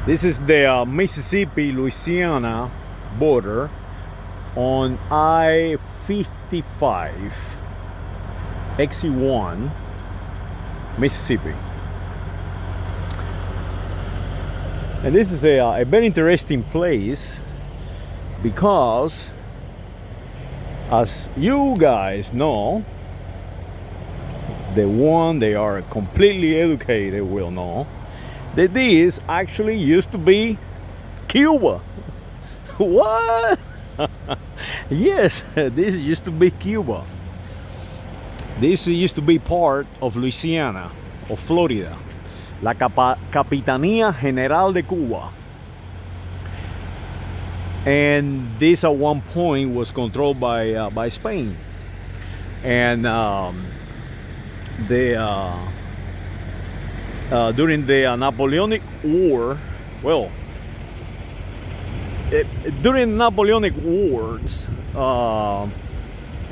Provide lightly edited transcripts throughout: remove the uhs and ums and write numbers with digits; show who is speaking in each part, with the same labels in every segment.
Speaker 1: This is the Mississippi-Louisiana border on I-55, exit 1, Mississippi. And this is a very interesting place because, as you guys know, the one they are completely educated will know that this actually used to be Cuba. What? Yes, this used to be Cuba. This used to be part of Louisiana, of Florida, la Capitanía General de Cuba. And this at one point was controlled by Spain. And during the Napoleonic War, during Napoleonic Wars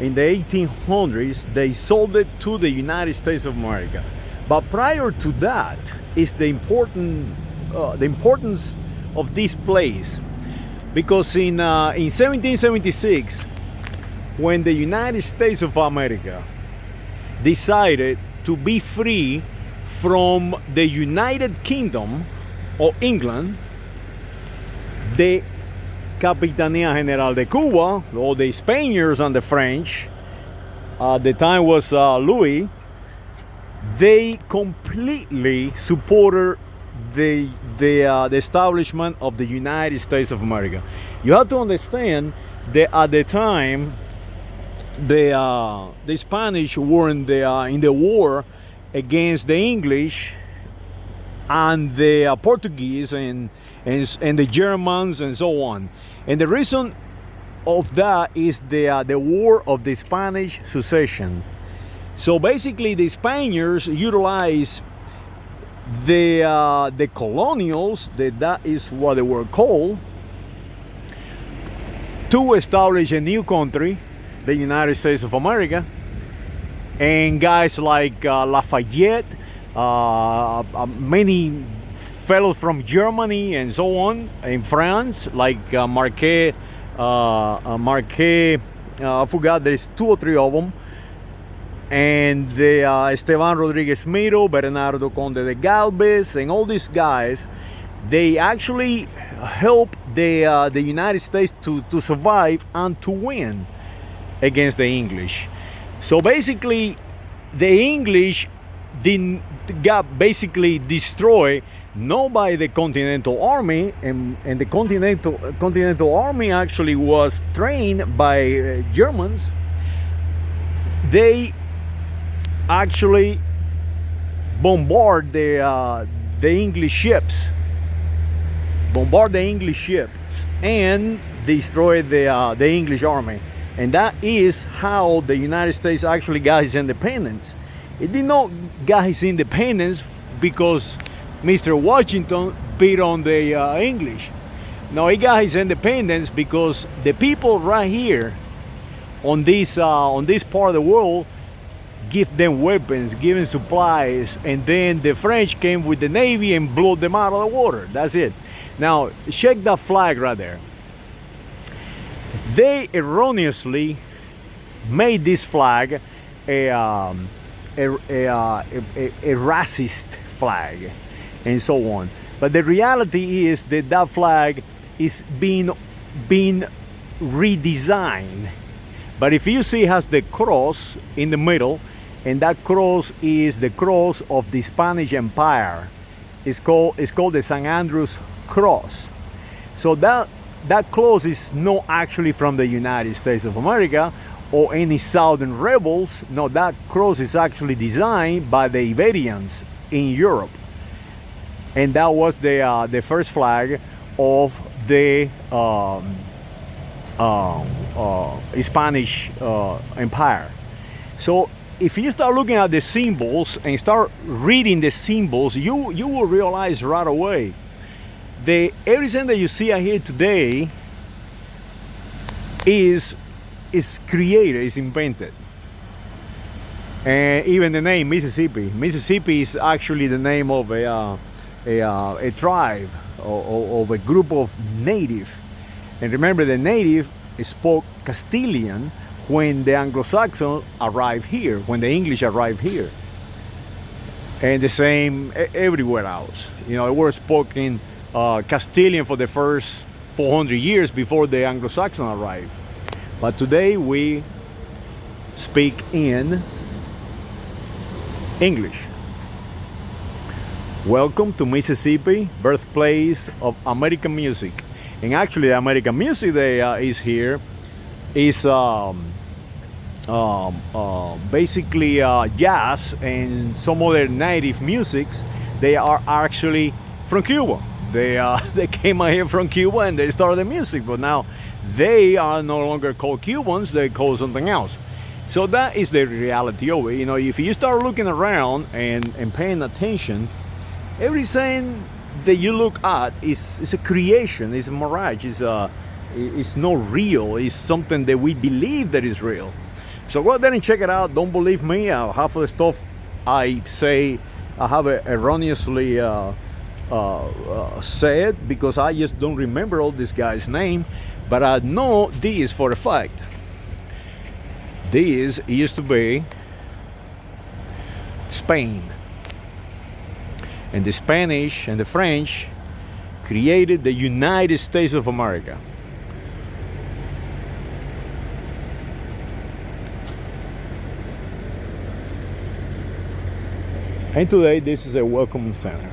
Speaker 1: in the 1800s, they sold it to the United States of America. But prior to that is the importance of this place, because in 1776, when the United States of America decided to be free from the United Kingdom of England, the Capitanía General de Cuba, or the Spaniards and the French, at the time was Louis, they completely supported the establishment of the United States of America. You have to understand that at the time, the Spanish were in the war against the English and the Portuguese and the Germans and so on. And the reason of that is the war of the Spanish succession. So basically, the Spaniards utilized the colonials, that is what they were called, to establish a new country, the United States of America. And guys like Lafayette, many fellows from Germany and so on, in France, like Marquet, I forgot, there's 2 or 3 of them, and the Esteban Rodriguez Miro, Bernardo Conde de Galvez, and all these guys, they actually helped the United States to survive and to win against the English. So basically, the English got basically destroyed, not by the Continental Army, and the Continental Army actually was trained by Germans. They actually bombard the English ships, and destroyed the English army. And that is how the United States actually got its independence. It did not get its independence because Mr. Washington beat on the English. No, it got its independence because the people right here on this part of the world give them weapons, giving supplies, and then the French came with the Navy and blew them out of the water. That's it. Now, check that flag right there. They erroneously made this flag a racist flag and so on. But the reality is that that flag is being redesigned. But if you see, it has the cross in the middle, and that cross is the cross of the Spanish Empire. It's called the St. Andrew's Cross. So that cross is not actually from the United States of America or any Southern rebels. No, that cross is actually designed by the Iberians in Europe, and that was the first flag of the Spanish Empire. So if you start looking at the symbols and start reading the symbols, you will realize right away everything that you see out here today is created, is invented. And even the name Mississippi is actually the name of a a tribe of a group of native. And remember, the native spoke Castilian when the Anglo-Saxons arrived here, when the English arrived here. And the same everywhere else. You know, it was spoken Castilian for the first 400 years before the Anglo-Saxons arrived. But today we speak in English. Welcome to Mississippi, birthplace of American music. And actually, American music that is here is basically jazz and some other native musics. They are actually from Cuba. They came out here from Cuba and they started the music, but now they are no longer called Cubans, they call something else. So that is the reality of it. You know, if you start looking around and paying attention, everything that you look at is a creation, is a mirage, it's not real, it's something that we believe that is real. So go ahead and check it out. Don't believe me, half of the stuff I say I have erroneously said because I just don't remember all this guy's name, but I know this for a fact. This used to be Spain. And the Spanish and the French created the United States of America. And today this is a welcome center.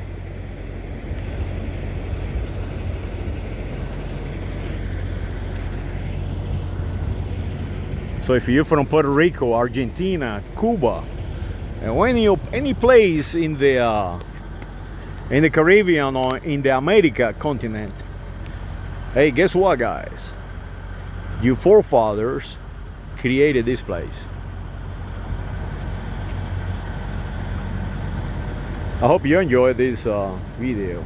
Speaker 1: So if you're from Puerto Rico, Argentina, Cuba, and any place in the Caribbean or in the America continent, hey, guess what, guys? Your forefathers created this place. I hope you enjoyed this video.